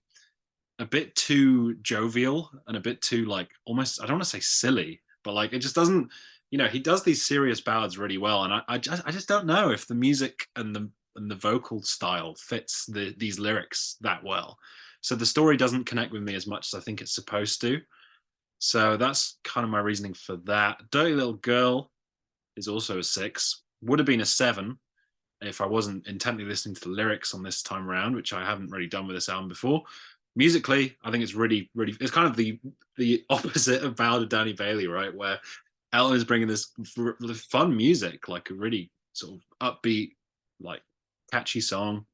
a bit too jovial and a bit too like almost, I don't want to say silly, but like it just doesn't, he does these serious ballads really well, and I just don't know if the music and the vocal style fits these lyrics that well. So the story doesn't connect with me as much as I think it's supposed to. So that's kind of my reasoning for that. Dirty Little Girl is also a 6. Would have been a 7 if I wasn't intently listening to the lyrics on this time around, which I haven't really done with this album before. Musically, I think it's really, really, it's kind of the opposite of Ballad of Danny Bailey, right? Where Elton is bringing this fun music, like a really sort of upbeat, like catchy song.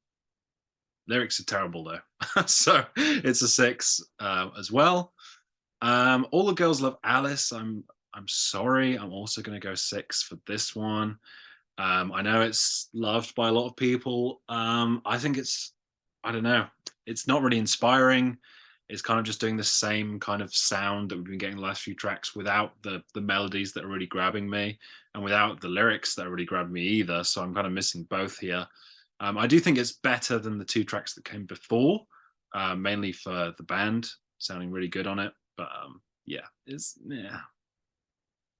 Lyrics are terrible though, so it's a 6 as well. All the Girls Love Alice. I'm sorry. I'm also going to go 6 for this one. I know it's loved by a lot of people. I think I don't know, it's not really inspiring. It's kind of just doing the same kind of sound that we've been getting the last few tracks without the melodies that are really grabbing me and without the lyrics that are really grabbing me either. So I'm kind of missing both here. I do think it's better than the 2 tracks that came before, mainly for the band sounding really good on it. But yeah, it's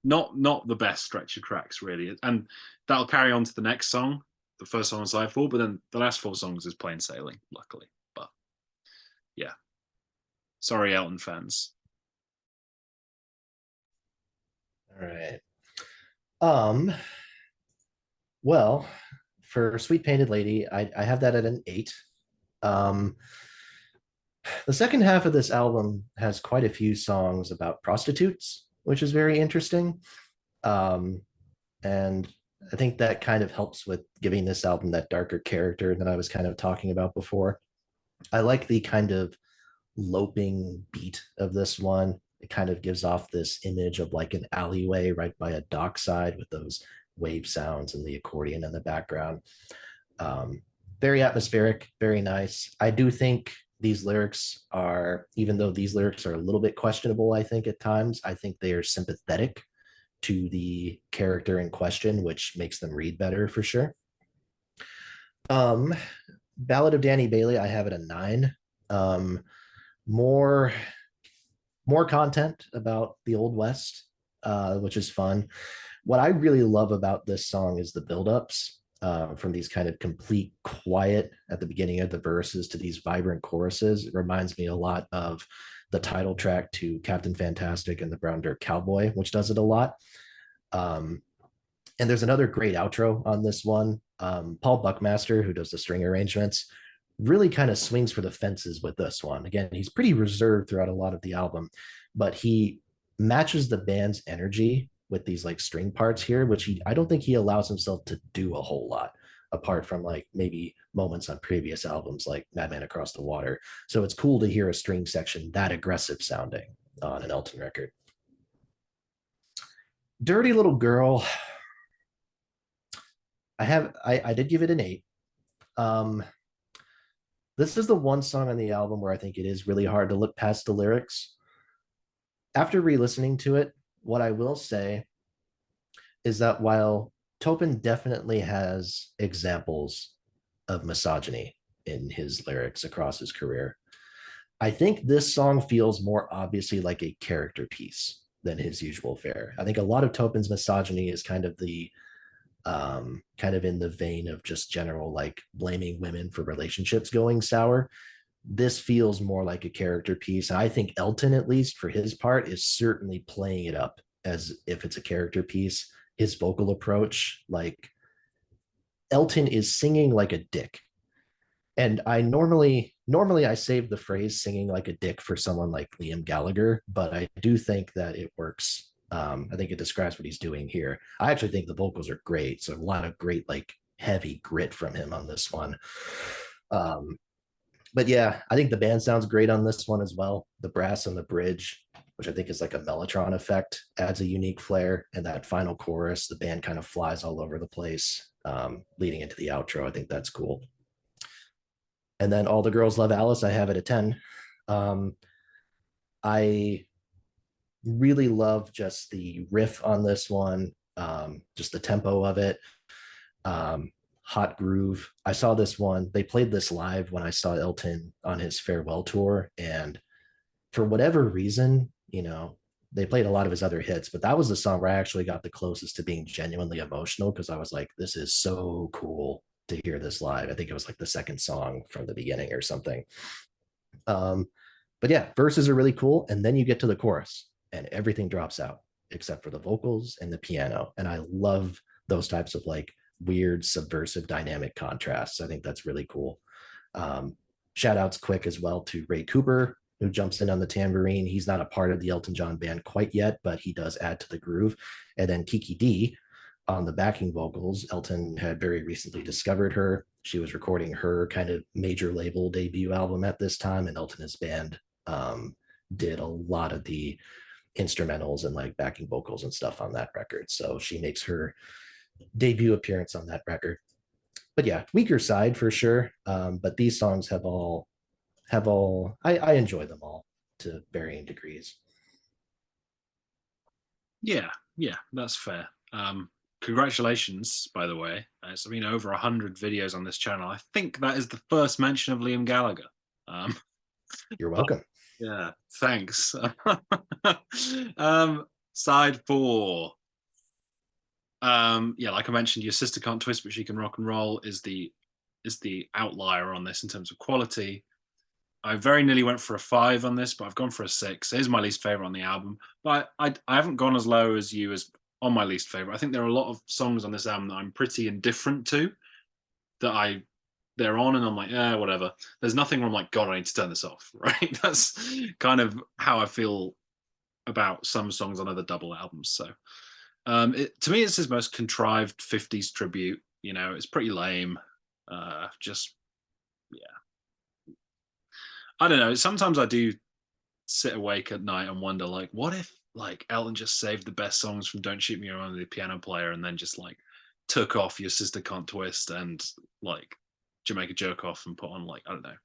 not the best stretch of tracks really, and that'll carry on to the next song, the first song on side 4. But then the last 4 songs is plain sailing, luckily. But yeah, sorry, Elton fans. All right. Um, well, for Sweet Painted Lady, I have that at an 8. Um, the second half of this album has quite a few songs about prostitutes, which is very interesting. Um, and I think that kind of helps with giving this album that darker character that I was kind of talking about before. I like the kind of loping beat of this one. It kind of gives off this image of like an alleyway right by a dockside with those wave sounds and the accordion in the background. Um, Very atmospheric, very nice. I do think these lyrics are, even though these lyrics are a little bit questionable, I think at times, I think they are sympathetic to the character in question, which makes them read better for sure. Um, Ballad of Danny Bailey, I have it a 9. Um, more more content about the Old West, which is fun. What I really love about this song is the buildups, from these kind of complete quiet at the beginning of the verses to these vibrant choruses. It reminds me a lot of the title track to Captain Fantastic and the Brown Dirt Cowboy, which does it a lot. Um, and there's another great outro on this one. Paul Buckmaster, who does the string arrangements, really kind of swings for the fences with this one. Again, he's pretty reserved throughout a lot of the album, but he matches the band's energy with these like string parts here, which I don't think he allows himself to do a whole lot apart from like maybe moments on previous albums like Madman Across the Water. So it's cool to hear a string section that aggressive sounding on an Elton record. Dirty Little Girl, I did give it an 8. Um, this is the one song on the album where I think it is really hard to look past the lyrics. After re-listening to it, what I will say is that while Topin definitely has examples of misogyny in his lyrics across his career, I think this song feels more obviously like a character piece than his usual fare. I think a lot of Topin's misogyny is kind of in the vein of just general like blaming women for relationships going sour. This feels more like a character piece. I think Elton, at least for his part, is certainly playing it up as if it's a character piece. His vocal approach, like Elton is singing like a dick. And I normally I save the phrase singing like a dick for someone like Liam Gallagher, but I do think that it works. I think it describes what he's doing here. I actually think the vocals are great. So a lot of great, like heavy grit from him on this one. Um, but yeah, I think the band sounds great on this one as well. The brass on the bridge, which I think is like a mellotron effect, adds a unique flair. And that final chorus, the band kind of flies all over the place, leading into the outro. I think that's cool. And then All the Girls Love Alice, I have it at 10. Um, I really love just the riff on this one, just the tempo of it. Hot Groove. I saw this one. They played this live when I saw Elton on his farewell tour. And for whatever reason, they played a lot of his other hits, but that was the song where I actually got the closest to being genuinely emotional because I was like, this is so cool to hear this live. I think it was like the second song from the beginning or something. Um, but yeah, verses are really cool. And then you get to the chorus and everything drops out except for the vocals and the piano. And I love those types of like weird, subversive, dynamic contrasts. I think that's really cool. Shout outs quick as well to Ray Cooper, who jumps in on the tambourine. He's not a part of the Elton John band quite yet, but he does add to the groove. And then Kiki D on the backing vocals. Elton had very recently discovered her. She was recording her kind of major label debut album at this time, and Elton and his band did a lot of the instrumentals and like backing vocals and stuff on that record. So she makes her debut appearance on that record. But yeah, weaker side for sure. But these songs I enjoy them all to varying degrees. Yeah, yeah, that's fair. Congratulations, by the way. It's been over 100 videos on this channel. I think that is the first mention of Liam Gallagher. You're welcome. Yeah, thanks. Side four. Yeah, like I mentioned, Your Sister Can't Twist, but She Can Rock and Roll is the outlier on this in terms of quality. I very nearly went for a 5 on this, but I've gone for a 6. It is my least favorite on the album, but I haven't gone as low as you as on my least favorite. I think there are a lot of songs on this album that I'm pretty indifferent to, that they're on and I'm like, whatever. There's nothing where I'm like, God, I need to turn this off, right? That's kind of how I feel about some songs on other double albums. So to me, it's his most contrived 50s tribute. It's pretty lame. Just, yeah. I don't know. Sometimes I do sit awake at night and wonder, like, what if like Elton just saved the best songs from Don't Shoot Me Around the Piano Player and then just like took off Your Sister Can't Twist and like Jamaica Jerk Off and put on like, I don't know,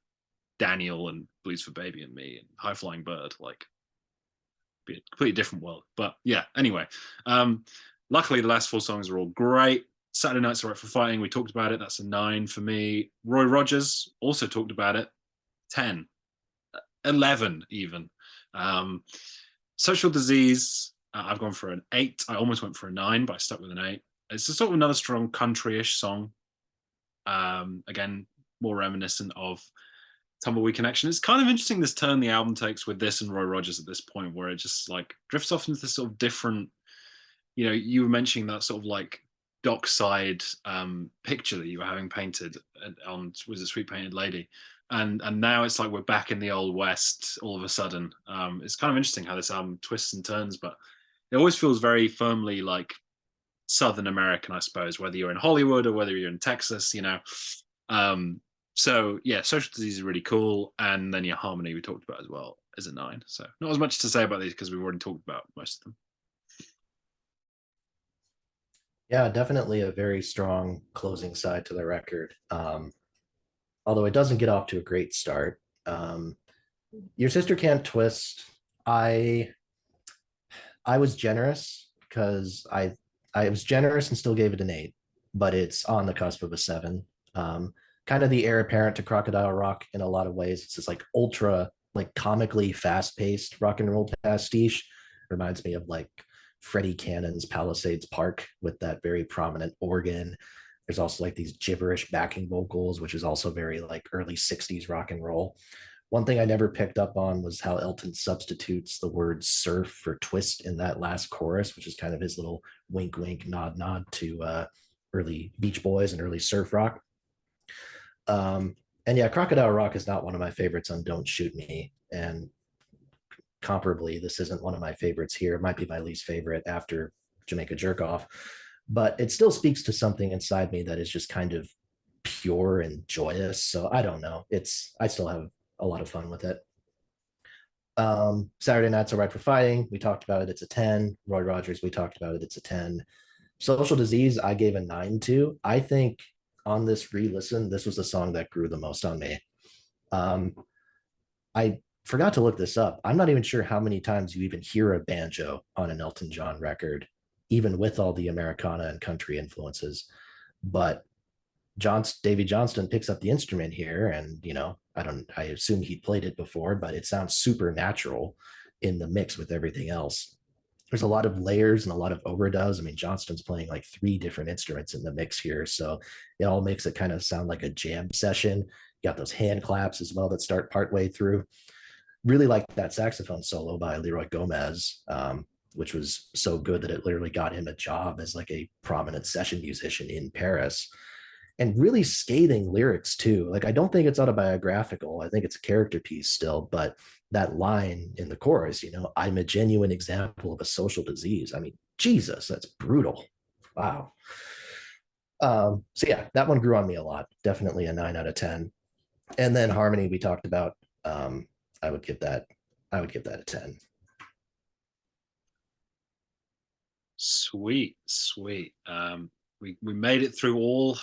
Daniel and Blues for Baby and Me and High Flying Bird, like be a completely different world. But yeah, anyway, luckily the last 4 songs are all great. Saturday Night's Alright for Fighting, we talked about it. That's a 9 for me. Roy Rogers, also talked about it. 10, 11 even. Social Disease, I've gone for an 8. I almost went for a 9, but I stuck with an 8. It's a sort of another strong country-ish song. Again, more reminiscent of Tumbleweed Connection. It's kind of interesting this turn the album takes with this and Roy Rogers at this point, where it just like drifts off into this sort of different, you were mentioning that sort of like dockside picture that you were having painted on, was it Sweet Painted Lady? And now it's like we're back in the old West all of a sudden. It's kind of interesting how this album twists and turns, but it always feels very firmly like Southern American, I suppose, whether you're in Hollywood or whether you're in Texas, So yeah, Social Disease is really cool. And then your Harmony we talked about as well is a 9. So not as much to say about these because we've already talked about most of them. Yeah, definitely a very strong closing side to the record. Although it doesn't get off to a great start. Your Sister Can't Twist. I was generous because I was generous and still gave it an 8, but it's on the cusp of a 7. Kind of the heir apparent to Crocodile Rock in a lot of ways. It's just like ultra, like comically fast paced rock and roll pastiche. Reminds me of like Freddie Cannon's Palisades Park with that very prominent organ. There's also like these gibberish backing vocals, which is also very like early 60s rock and roll. One thing I never picked up on was how Elton substitutes the word surf for twist in that last chorus, which is kind of his little wink, wink, nod, nod to early Beach Boys and early surf rock. And yeah, Crocodile Rock is not one of my favorites on Don't Shoot Me. And comparably, this isn't one of my favorites here. It might be my least favorite after Jamaica Jerk Off, but it still speaks to something inside me that is just kind of pure and joyous. So I don't know. I still have a lot of fun with it. Saturday Night's Alright for Fighting, we talked about it. It's a 10. Roy Rogers, we talked about it. It's a 10. Social Disease, I gave a 9 to. I think on this re-listen, this was the song that grew the most on me. I forgot to look this up. I'm not even sure how many times you even hear a banjo on an Elton John record, even with all the Americana and country influences. But Davy Johnston picks up the instrument here, and I assume he played it before, but it sounds super natural in the mix with everything else. There's a lot of layers and a lot of overdubs. I mean, Johnston's playing like three different instruments in the mix here, so it all makes it kind of sound like a jam session. You got those hand claps as well that start partway through. Really like that saxophone solo by Leroy Gomez, which was so good that it literally got him a job as like a prominent session musician in Paris. And really scathing lyrics too. Like, I don't think it's autobiographical. I think it's a character piece still, but that line in the chorus, I'm a genuine example of a social disease. I mean, Jesus, that's brutal. Wow. So yeah, that one grew on me a lot. Definitely a 9 out of 10. And then harmony we talked about. I would give that. I would give that a 10. Sweet, sweet. We made it through all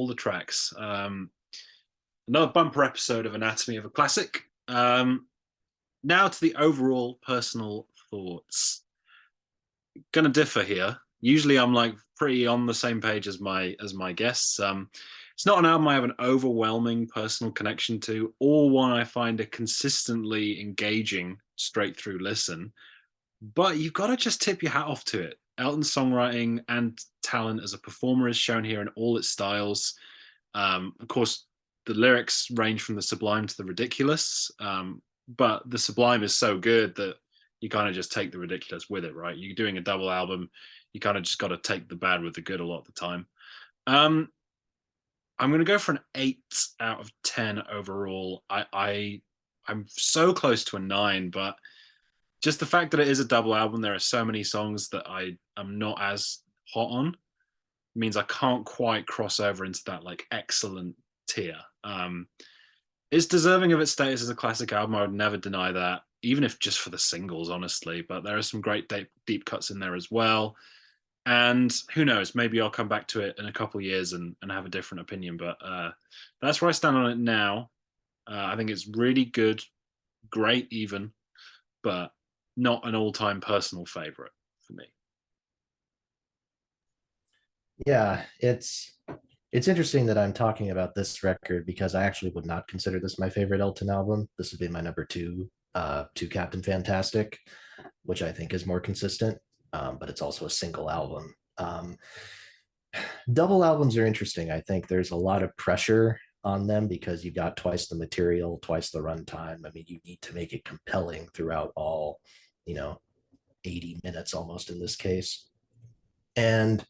the tracks. Another bumper episode of Anatomy of a Classic. Now to the overall personal thoughts. Gonna differ here. Usually I'm like pretty on the same page as my guests. It's not an album I have an overwhelming personal connection to, or one I find a consistently engaging straight through listen. But you've got to just tip your hat off to it. Elton's songwriting and talent as a performer is shown here in all its styles. Of course, the lyrics range from the sublime to the ridiculous, but the sublime is so good that you kind of just take the ridiculous with it, right? You're doing a double album, you kind of just got to take the bad with the good a lot of the time. Um, I'm going to go for an 8 out of 10 overall. I'm so close to a 9, but just the fact that it is a double album, there are so many songs that I am not as hot on, means I can't quite cross over into that like excellent tier. It's deserving of its status as a classic album. I would never deny that, even if just for the singles, honestly. But there are some great deep cuts in there as well. And who knows, maybe I'll come back to it in a couple of years and have a different opinion. But that's where I stand on it now. I think it's really good, great even, but not an all-time personal favorite for me. Yeah, it's interesting that I'm talking about this record because I actually would not consider this my favorite Elton album. This would be my number two, to Captain Fantastic, which I think is more consistent, but it's also a single album. Double albums are interesting. I think there's a lot of pressure on them because you got twice the material, twice the runtime. I mean, you need to make it compelling throughout all, you know, 80 minutes almost in this case. And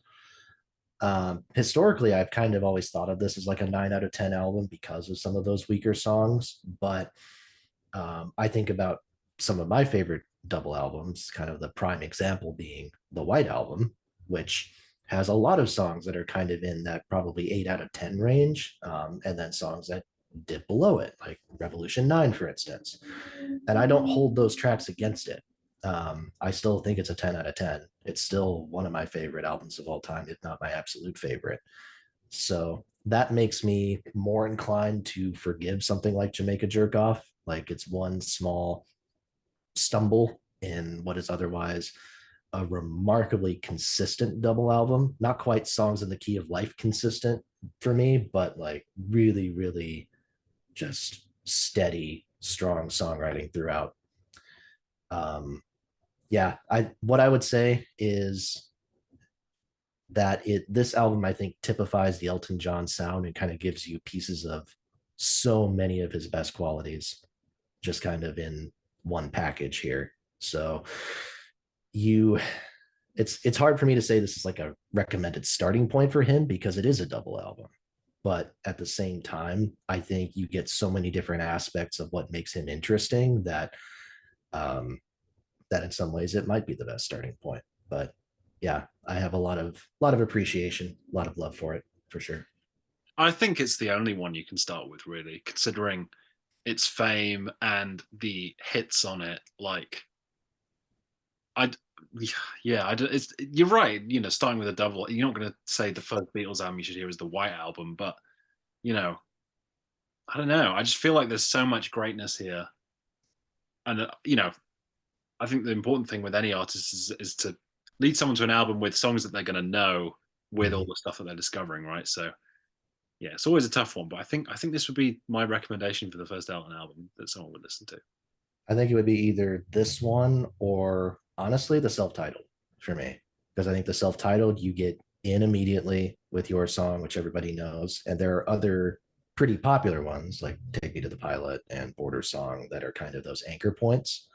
historically, I've kind of always thought of this as like a 9 out of 10 album because of some of those weaker songs. But I think about some of my favorite double albums, kind of the prime example being the White Album, which has a lot of songs that are kind of in that probably 8 out of 10 range, and then songs that dip below it, like Revolution 9, for instance. And I don't hold those tracks against it. I still think it's a 10 out of 10. It's still one of my favorite albums of all time, if not my absolute favorite. So that makes me more inclined to forgive something like Jamaica Jerk Off. Like, it's one small stumble in what is otherwise a remarkably consistent double album. Not quite Songs in the Key of Life consistent for me, but like really, really just steady, strong songwriting throughout. Yeah, I what I would say is that this album I think typifies the Elton John sound and kind of gives you pieces of so many of his best qualities just kind of in one package here. So you it's hard for me to say this is like a recommended starting point for him because it is a double album. But at the same time, I think you get so many different aspects of what makes him interesting that that in some ways it might be the best starting point. But yeah, I have a lot of appreciation, a lot of love for it for sure. I think it's the only one you can start with, really, considering its fame and the hits on it. Like, I, yeah, it's you're right. Starting with a double, you're not going to say the first Beatles album you should hear is the White Album, but you know, I don't know. I just feel like there's so much greatness here and I think the important thing with any artist is to lead someone to an album with songs that they're going to know with all Mhm. the stuff that they're discovering, right? So yeah, it's always a tough one, but I think this would be my recommendation for the first Elton album that someone would listen to. I think it would be either this one or honestly the self-titled for me. Because I think the self-titled you get in immediately with your song, which everybody knows. And there are other pretty popular ones like Take Me to the Pilot and Border Song that are kind of those anchor points.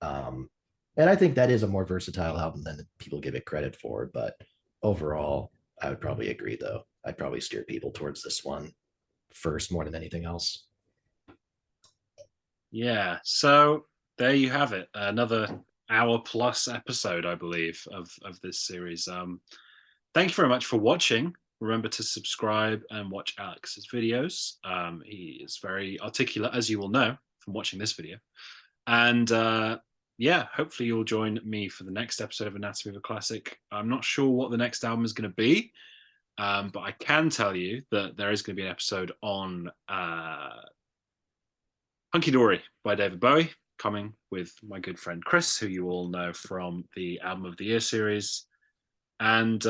Um, and I think that is a more versatile album than people give it credit for. But overall, I would probably agree though. I'd probably steer people towards this one first more than anything else. Yeah, so there you have it, another hour plus episode, I believe, of this series. Thank you very much for watching. Remember to subscribe and watch Alex's videos. He is very articulate, as you will know from watching this video. And yeah, hopefully you'll join me for the next episode of Anatomy of a Classic. I'm not sure what the next album is going to be, but I can tell you that there is going to be an episode on Hunky Dory by David Bowie, coming with my good friend Chris, who you all know from the Album of the Year series. And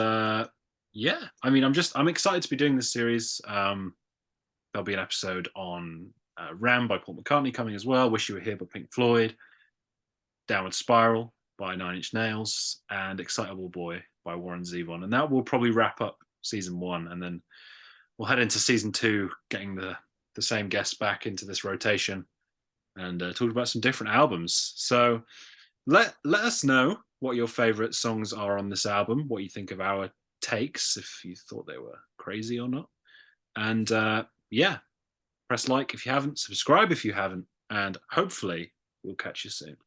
yeah, I mean, I'm excited to be doing this series. There'll be an episode on Ram by Paul McCartney coming as well. Wish You Were Here by Pink Floyd. Downward Spiral by Nine Inch Nails, and Excitable Boy by Warren Zevon. And that will probably wrap up season one, and then we'll head into season two, getting the same guests back into this rotation and talk about some different albums. So let us know what your favorite songs are on this album, what you think of our takes, if you thought they were crazy or not. And yeah, press like if you haven't, subscribe if you haven't, and hopefully we'll catch you soon.